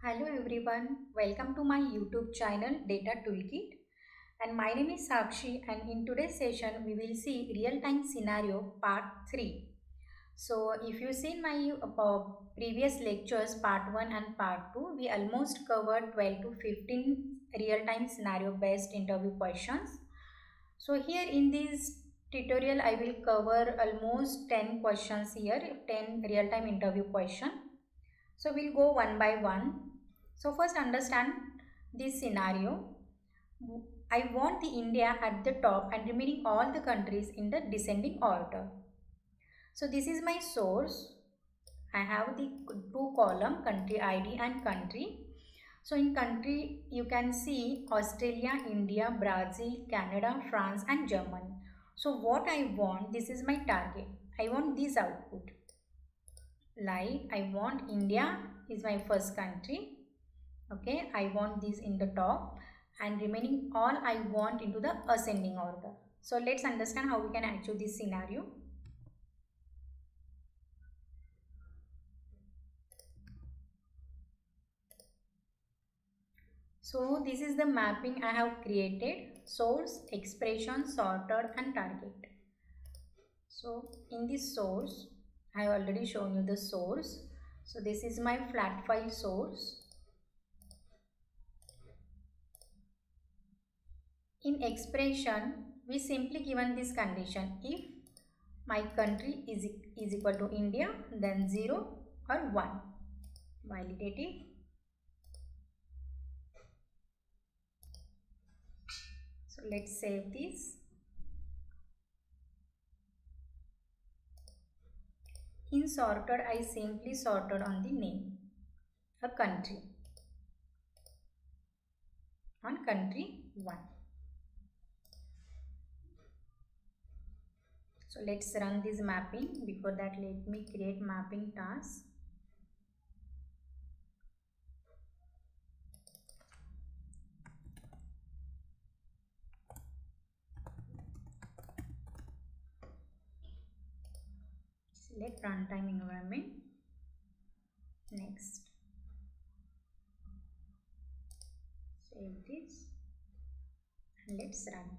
Hello everyone, welcome to my YouTube channel Data Toolkit, and my name is Sakshi, and in today's session we will see real-time scenario part 3. So if you seen my previous lectures part 1 and part 2, we almost covered 12 to 15 real-time scenario based interview questions. So here in this tutorial I will cover almost 10 questions here, 10 real-time interview question. So we'll go one by one. So first understand this scenario. I want the India at the top and remaining all the countries in the descending order. So this is my source. I have the two column country ID and country. So in country you can see Australia, India, Brazil, Canada, France and Germany. So what I want, this is my target. I want this output. Like I want India is my first country. Okay, I want this in the top and remaining all I want into the ascending order. So let's understand how we can achieve this scenario. So this is the mapping I have created: source, expression, sorted and target. So in this source, I have already shown you the source. So this is my flat file source. In expression, we simply given this condition: if my country is equal to India, then 0 or 1. Validative. So let's save this. In sorted, I simply sorted on the name, a country, on country 1. So let's run this mapping. Before that, let me create mapping task. Select runtime environment. Next. Save this and let's run.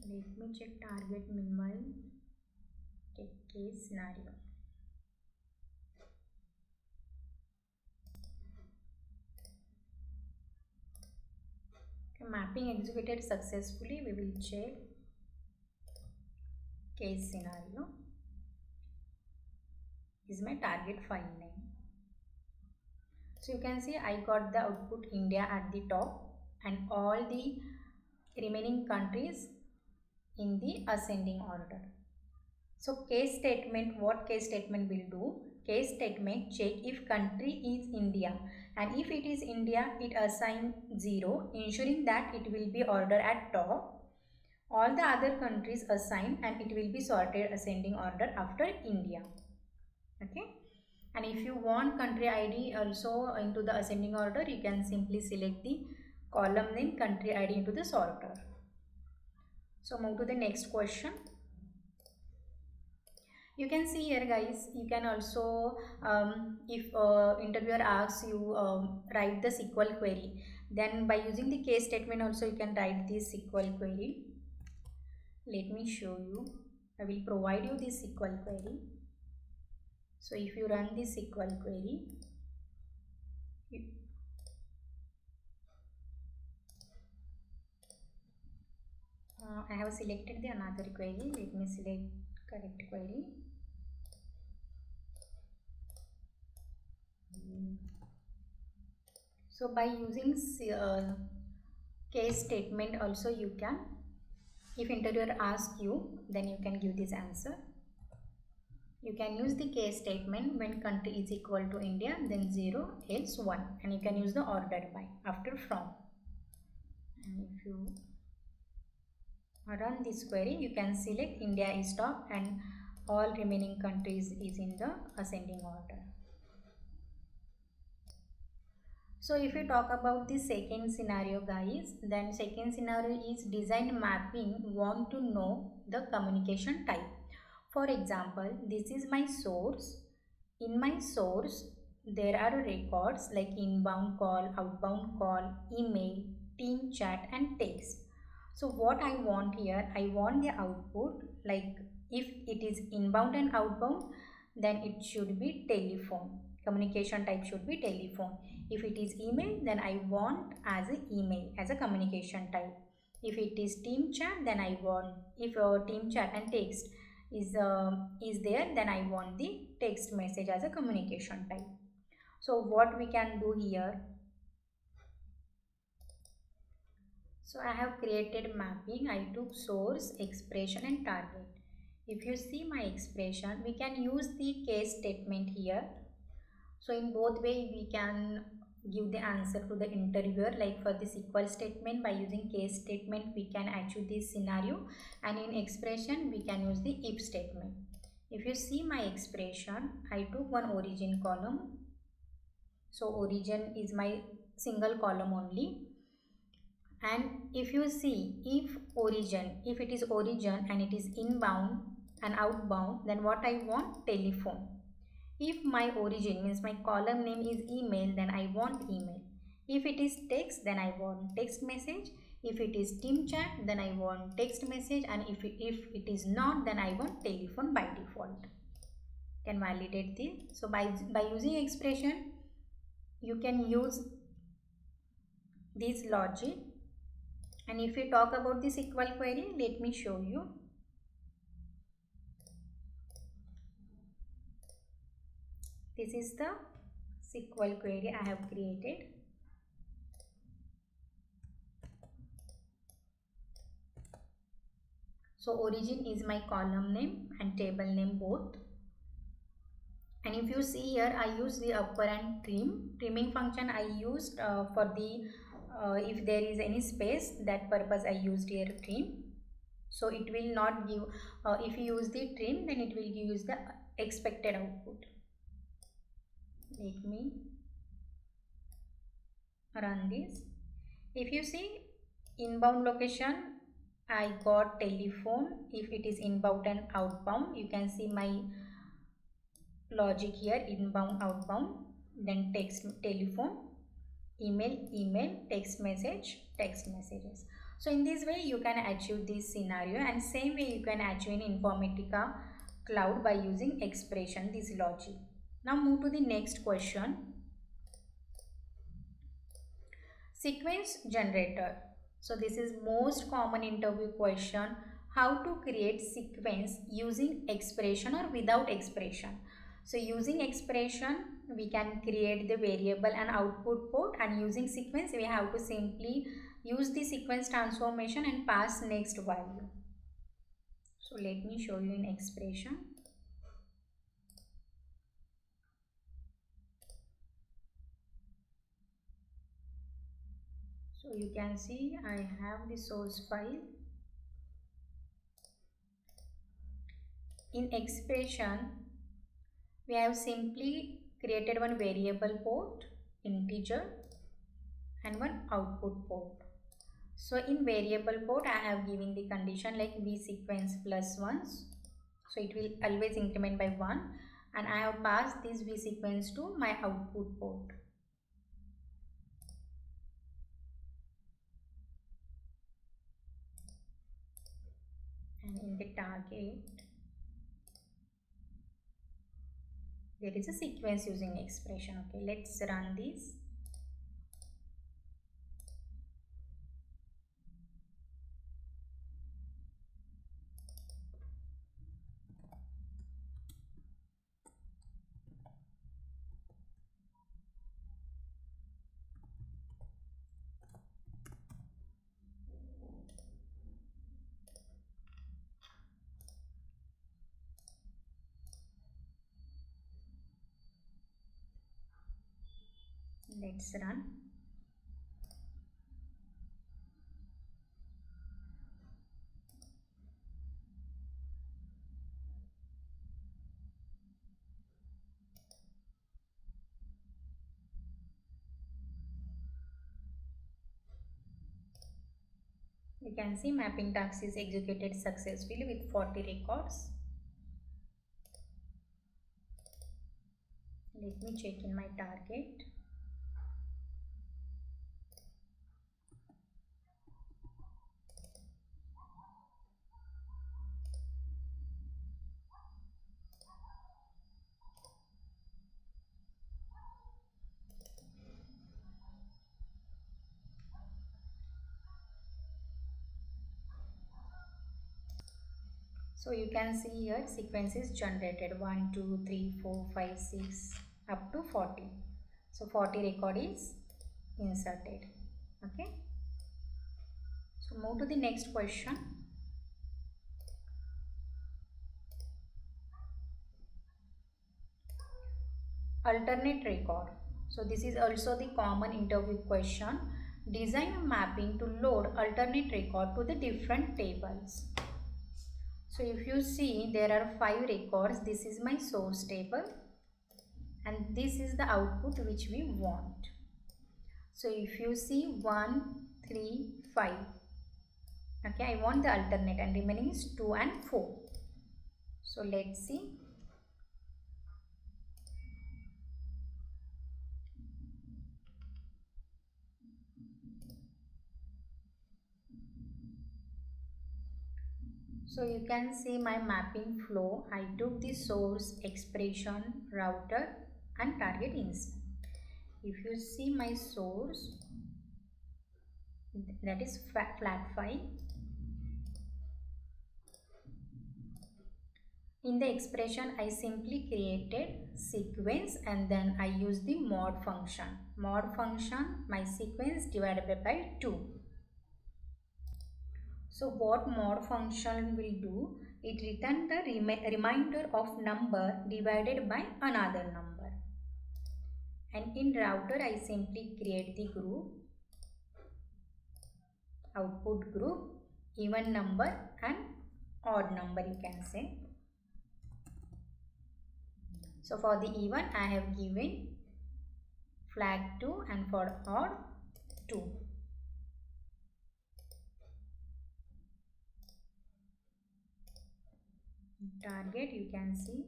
Let me check target meanwhile. Check case scenario. Okay, mapping executed successfully. We will check case scenario. Is my target file name. So you can see I got the output India at the top and all the remaining countries in the ascending order. So case statement, what case statement will do? Case statement check if country is India, and if it is India, it assign 0, ensuring that it will be ordered at top. All the other countries assign and it will be sorted ascending order after India. Okay. And if you want country ID also into the ascending order, you can simply select the column name country ID into the sorter. So move to the next question. You can see here guys, you can also if interviewer asks you write the SQL query, then by using the case statement also you can write this SQL query. Let me show you. I will provide you this SQL query. So if you run this SQL query, I have selected the another query. Let me select correct query. So by using case statement also you can, if interviewer asks you, then you can give this answer. You can use the case statement when country is equal to India, then 0 else 1, and you can use the ordered by after from. And if you run this query, you can select India is top and all remaining countries is in the ascending order. So if we talk about the second scenario guys, then second scenario is design mapping want to know the communication type. For example, this is my source. In my source, there are records like inbound call, outbound call, email, team chat and text. So what I want here, I want the output like if it is inbound and outbound, then it should be telephone. Communication type should be telephone. If it is email, then I want as a email as a communication type. If it is team chat, then I want if team chat and text is there, then I want the text message as a communication type. So what we can do here, so I have created mapping. I took source, expression and target. If you see my expression, we can use the case statement here. So in both way we can give the answer to the interviewer, like for this equal statement by using case statement we can achieve this scenario, and in expression we can use the if statement. If you see my expression, I took one origin column. So origin is my single column only. And if you see if origin, if it is origin and it is inbound and outbound, then what I want? Telephone. If my origin means my column name is email, then I want email. If it is text, then I want text message. If it is team chat, then I want text message. And if it is not, then I want telephone by default. Can validate this. So by using expression, you can use this logic. And if we talk about this equal query, let me show you. This is the SQL query I have created. So origin is my column name and table name both. And if you see here, I use the upper and trimming function I used for the if there is any space, that purpose I used here trim. So it will not give if you use the trim, then it will give you the expected output. Let me run this. If you see inbound location, I got telephone. If it is inbound and outbound, you can see my logic here, inbound, outbound, then text, telephone, email, text message, text messages. So in this way you can achieve this scenario, and same way you can achieve in Informatica cloud by using expression, this logic. Now move to the next question. Sequence generator. So this is most common interview question. How to create sequence using expression or without expression. So using expression we can create the variable and output port, and using sequence we have to simply use the sequence transformation and pass next value. So let me show you in expression. So you can see I have the source file. In expression, we have simply created one variable port, integer, and one output port. So in variable port, I have given the condition like v sequence plus 1s. So it will always increment by 1, and I have passed this v sequence to my output port. And in the target, there is a sequence using expression. Okay, let's run this. Let's run. You can see mapping task is executed successfully with 40 records. Let me check in my target. So you can see here sequence is generated 1, 2, 3, 4, 5, 6 up to 40. So 40 record is inserted. Okay. So move to the next question. Alternate record. So this is also the common interview question. Design a mapping to load alternate record to the different tables. So if you see there are 5 records. This is my source table and this is the output which we want. So if you see 1, 3, 5. Okay, I want the alternate and remaining is 2 and 4. So let's see. So you can see my mapping flow. I took the source, expression, router and target instance. If you see my source, that is flat file. In the expression, I simply created sequence and then I use the mod function. Mod function, my sequence divided by 2. So what mod function will do? It return the remainder of number divided by another number. And in router, I simply create the group, output group, even number and odd number you can say. So for the even, I have given flag 2 and for odd 2. Target you can see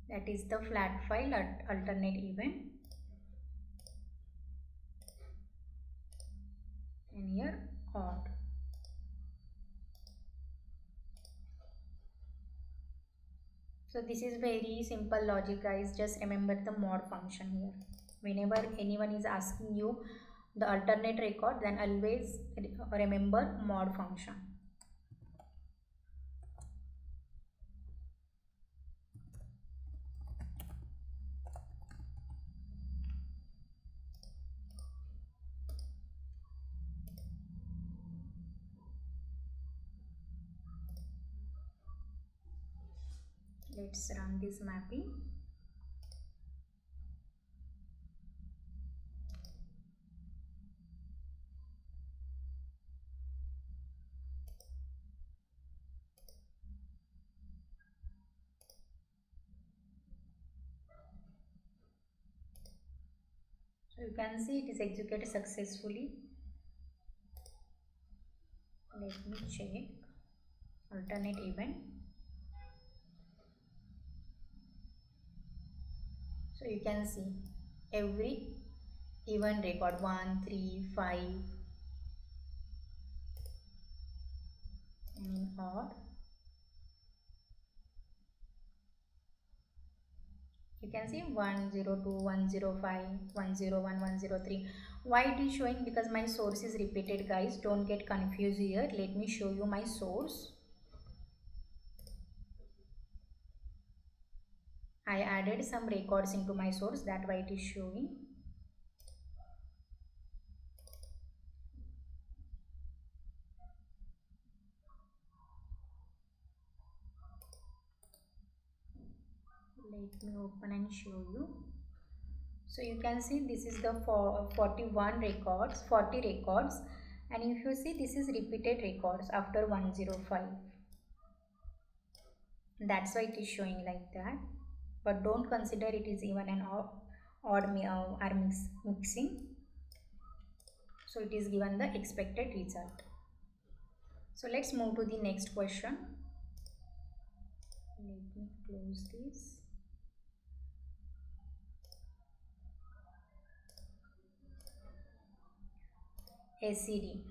that is the flat file alternate event and here odd. So this is very simple logic guys, just remember the mod function here. Whenever anyone is asking you the alternate record, then always remember mod function. Let's run this mapping. So you can see it is executed successfully. Let me check alternate event. So you can see every event record 1, 3, 5 and in odd you can see 102, 105, 101, 103. Why it is showing? Because my source is repeated guys, don't get confused here. Let me show you my source. I added some records into my source, that why it is showing. Let me open and show you. So you can see this is the 41 records, 40 records, and if you see this is repeated records after 105. That's why it is showing like that. But don't consider it is even an odd or mixing. So it is given the expected result. So let's move to the next question. Let me close this. ACD.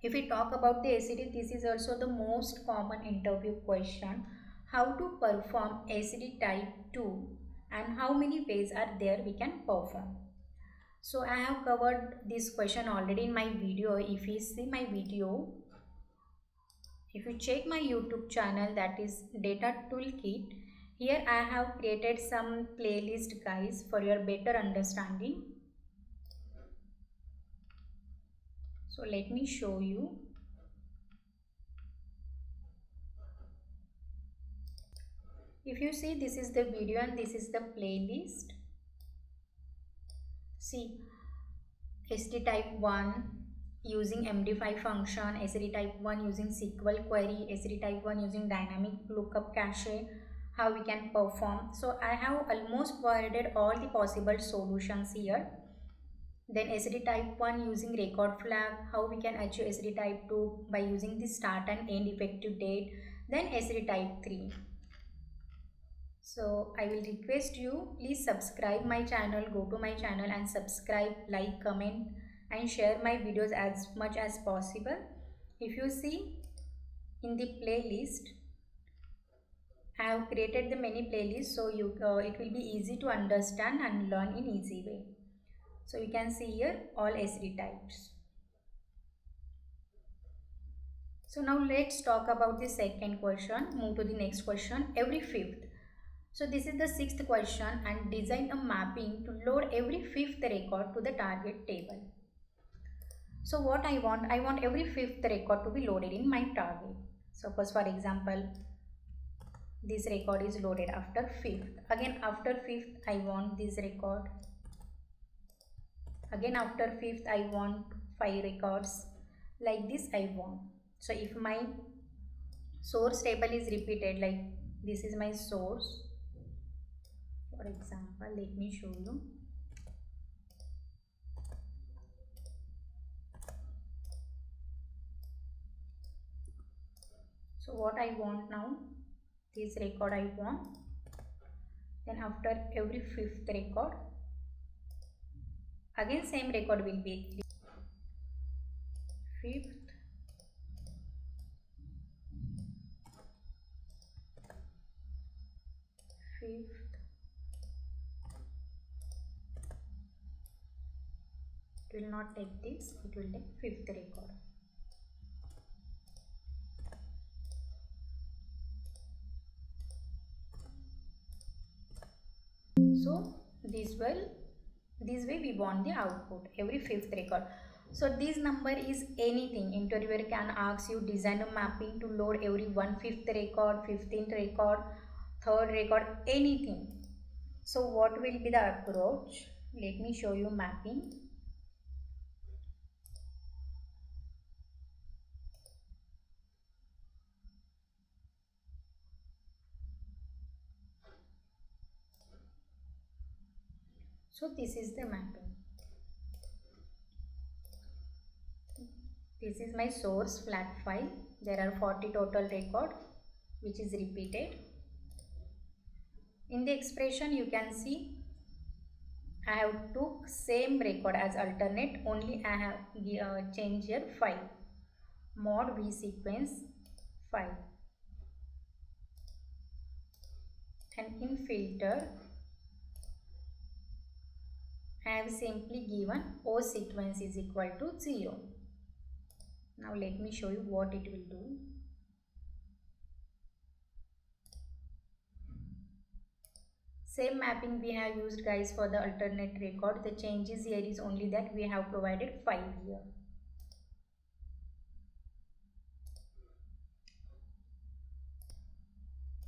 If we talk about the ACD, this is also the most common interview question. How to perform ACD type 2 and how many ways are there we can perform. So I have covered this question already in my video. If you see my video, if you check my YouTube channel, that is Data Toolkit, here I have created some playlist guys for your better understanding. So let me show you. If you see, this is the video and this is the playlist. See, SD type 1 using MD5 function, SD type 1 using SQL query, SD type 1 using dynamic lookup cache, how we can perform. So I have almost provided all the possible solutions here. Then SD type 1 using record flag, how we can achieve SD type 2 by using the start and end effective date. Then SD type 3. So I will request you, please subscribe my channel, go to my channel and subscribe, like, comment and share my videos as much as possible. If you see in the playlist, I have created the many playlists, so it will be easy to understand and learn in easy way. So you can see here all SD types. So now let's talk about the second question. Move to the next question. Every fifth. So this is the sixth question, and design a mapping to load every fifth record to the target table. So what I want every fifth record to be loaded in my target. Suppose for example, this record is loaded after fifth. Again after fifth I want this record. Again after fifth I want 5 records. Like this I want. So if my source table is repeated, like this is my source. For example, let me show you. So what I want now, this record I want. Then after every fifth record, again same record will be fifth, fifth, it will not take this, it will take fifth record. So this way we want the output every fifth record. So this number is anything. Interviewer can ask you design a mapping to load every 1/5 record, 15th record, third record, anything. So what will be the approach? Let me show you mapping. So this is the mapping. This is my source flat file. There are 40 total record which is repeated. In the expression you can see I have took same record as alternate, only I have changed here 5. Mod v sequence 5. And in filter I have simply given O sequence is equal to 0. Now let me show you what it will do. Same mapping we have used guys for the alternate record. The changes here is only that we have provided 5 here.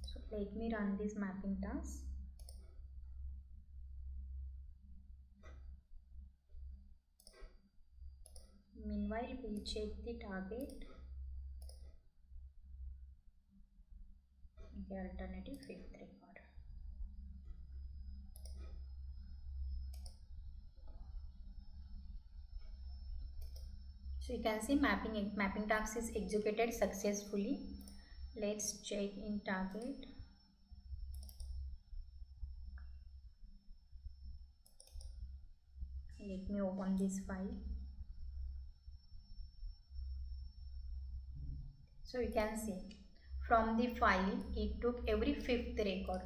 So let me run this mapping task. Meanwhile we'll check the target. Okay, alternative fifth record. So you can see mapping task is executed successfully. Let's check in target. Let me open this file. So you can see from the file it took every fifth record.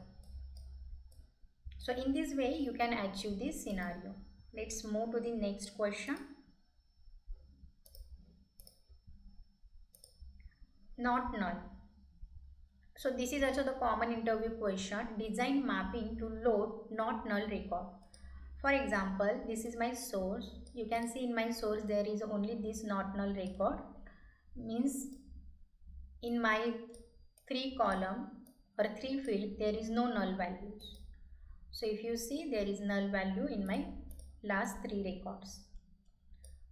So in this way you can achieve this scenario. Let's move to the next question. Not null. So this is also the common interview question. Design mapping to load not null record. For example, this is my source. You can see in my source there is only this not null record. Means in my 3 column or 3 field there is no null values. So if you see there is null value in my last 3 records.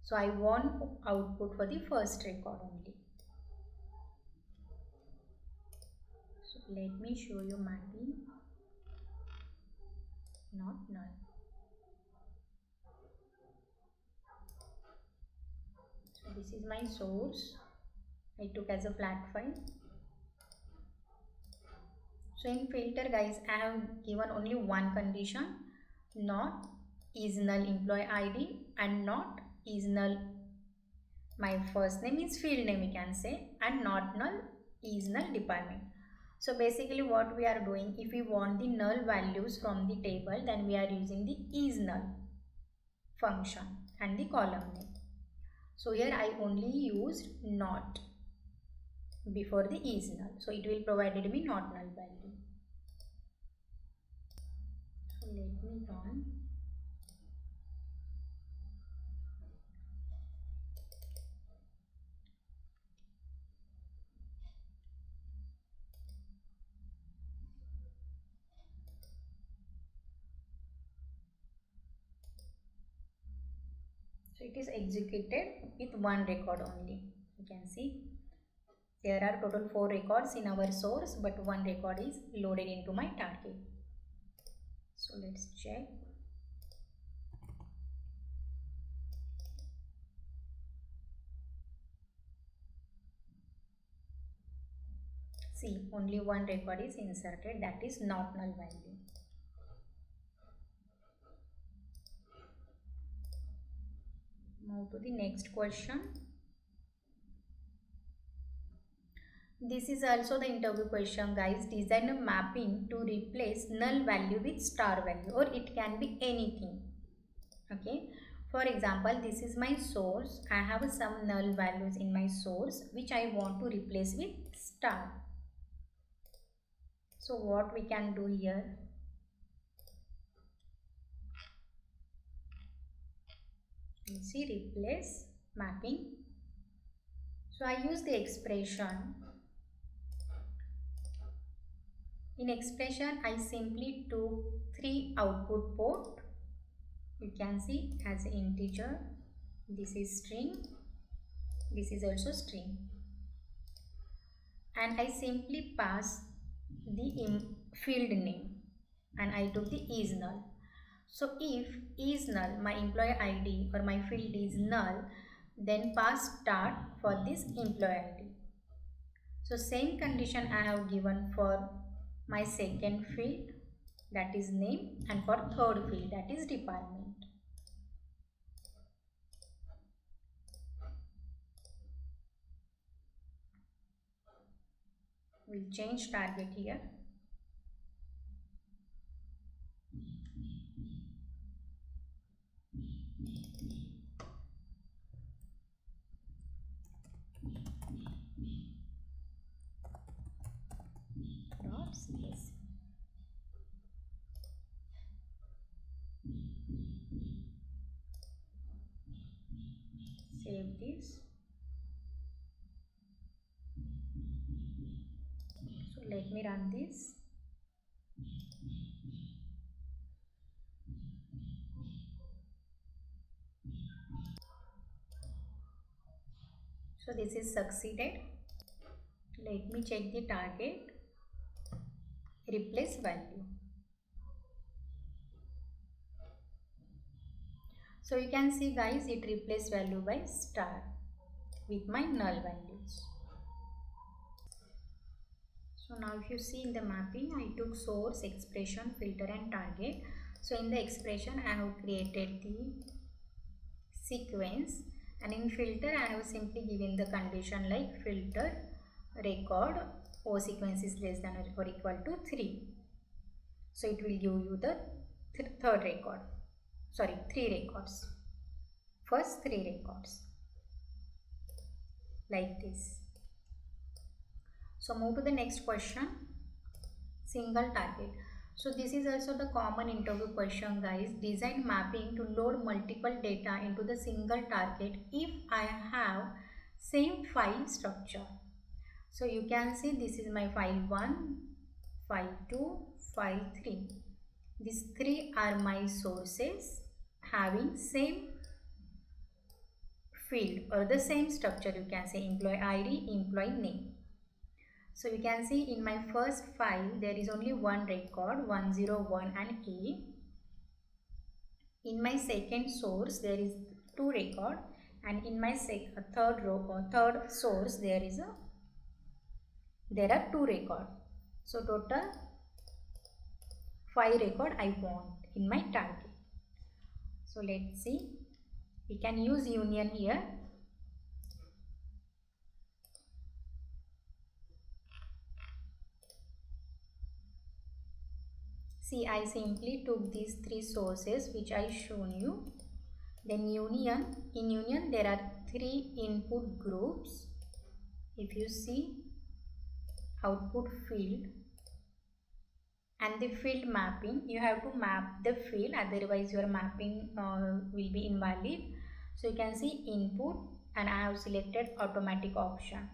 So I want output for the first record only. So let me show you mapping not null. So this is my source. I took as a flat file. So in filter guys, I have given only one condition, not is null employee ID and not is null my first name is field name we can say, and not null is null department. So basically what we are doing, if we want the null values from the table, then we are using the is null function and the column name. So here I only used not before the is null. So it will provided me not null value. So let me run. So it is executed with one record only. You can see there are total 4 records in our source, but one record is loaded into my target. So let's check. See, only one record is inserted, that is not null value. Move to the next question. This is also the interview question guys. Design a mapping to replace null value with star value, or it can be anything. Okay. For example, this is my source. I have some null values in my source which I want to replace with star. So what we can do here? You see replace mapping. So I use the expression. In expression, I simply took 3 output port. You can see as integer. This is string. This is also string. And I simply pass the field name. And I took the is null. So if is null, my employee ID or my field is null, then pass start for this employee ID. So same condition I have given for my second field, that is name, and for third field, that is department. We'll change target here. .cs. Save this. So let me run this. So this is succeeded. Let me check the target. Replace value. So you can see guys, it replaced value by star. with my null values. So now if you see in the mapping, I took source, expression, filter and target. So in the expression I have created the sequence, and in filter I have simply given the condition like filter record O sequence is less than or equal to 3. So it will give you the third record. Sorry, 3 records. First 3 records. Like this. So move to the next question. Single target. So this is also the common interview question, guys. Design mapping to load multiple data into the single target if I have same file structure. So you can see this is my file 1, file 2, file 3. These 3 are my sources having same field or the same structure. You can say employee ID, employee name. So you can see in my first file there is only one record 101 and A. In my second source there is 2 record, and in my third source there are 2 record. So total 5 record I want in my target. So let's see, we can use union here. See, I simply took these 3 sources which I shown you. Then union. In union there are 3 input groups. If you see output field and the field mapping, you have to map the field, otherwise your mapping will be invalid. So you can see input, and I have selected automatic option.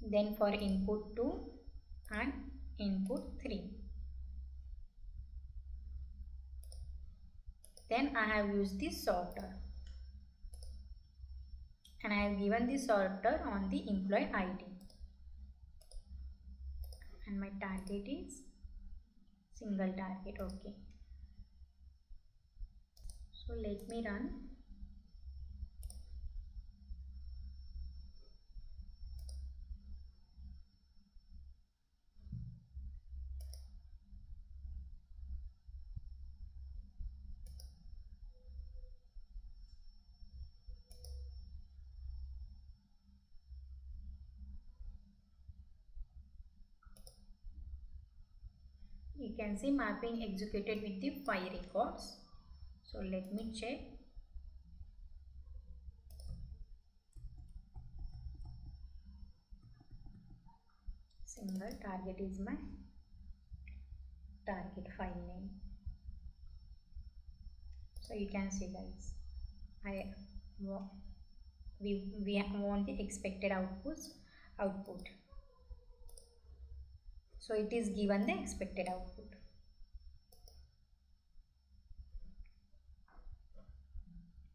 Then for input 2 and input 3. Then I have used the sorter, and I have given the sorter on the employee ID, and my target is single target. Okay, so let me run. You can see mapping executed with the 5 records. So let me check. Single target is my target file name. So you can see, guys, we want the expected output. So it is given the expected output.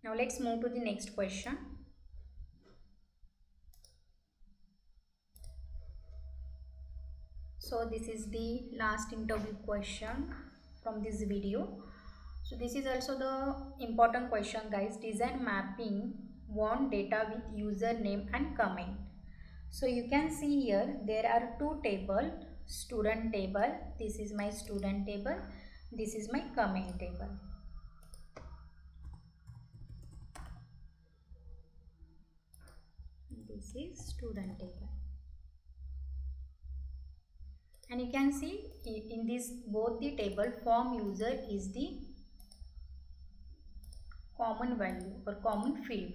Now let's move to the next question. So this is the last interview question from this video. So this is also the important question, guys. Design mapping want data with username and comment. So you can see here there are 2 tables, student table. This is my student table. This is my comment table. This is student table. And you can see in this both the table, form user is the common value or common field,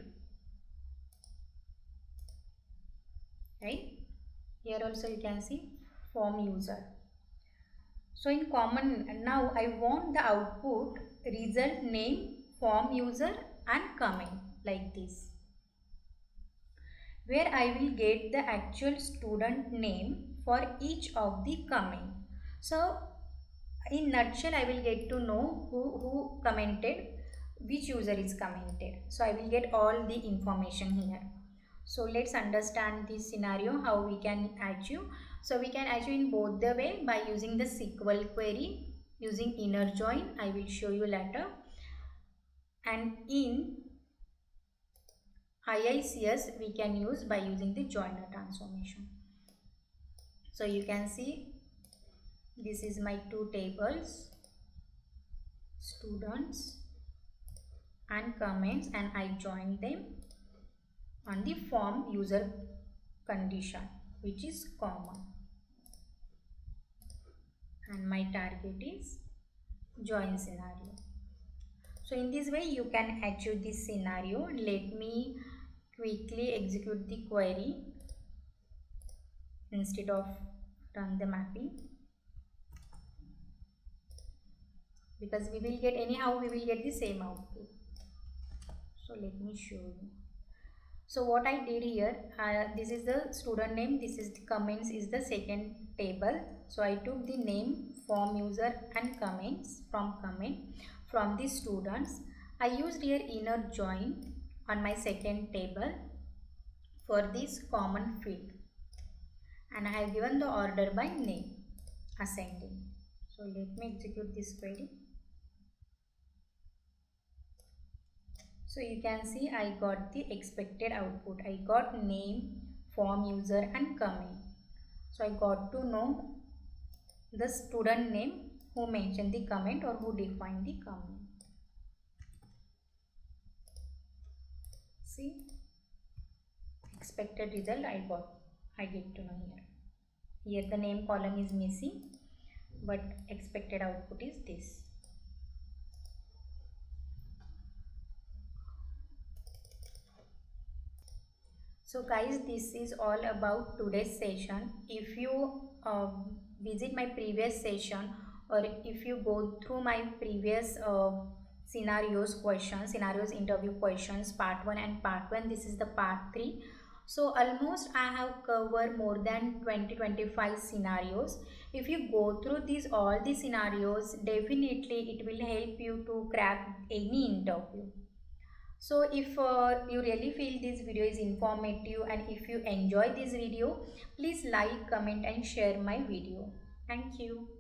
right? Here also you can see form user. So in common, now I want the output result name, form user and comment like this, where I will get the actual student name for each of the comment. So in nutshell, I will get to know who commented, which user is commented. So I will get all the information here. So let's understand this scenario, how we can achieve. So we can achieve in both the way by using the SQL query, using inner join. I will show you later. And in IICS we can use by using the joiner transformation. So you can see this is my two tables, students and comments, and I join them on the form user condition which is common, and my target is join scenario. So in this way you can achieve this scenario. Let me quickly execute the query instead of run the mapping, because we will get anyhow we will get the same output. So let me show you. So what I did here, this is the student name, this is the comments is the second table. So I took the name, form user and comments from comment from the students. I used here inner join on my second table for this common field, and I have given the order by name ascending. So let me execute this query. So you can see I got the expected output. I got name, form user and comment. So I got to know the student name who mentioned the comment or who defined the comment. See, expected result I get to know here. Here the name column is missing, but expected output is this. So guys, this is all about today's session. If you visit my previous session, or if you go through my previous scenarios interview questions part 1 and part 1, this is the part 3. So almost I have covered more than 20-25 scenarios. If you go through these all the scenarios, definitely it will help you to crack any interview. So if you really feel this video is informative, and if you enjoy this video, please like, comment and share my video. Thank you.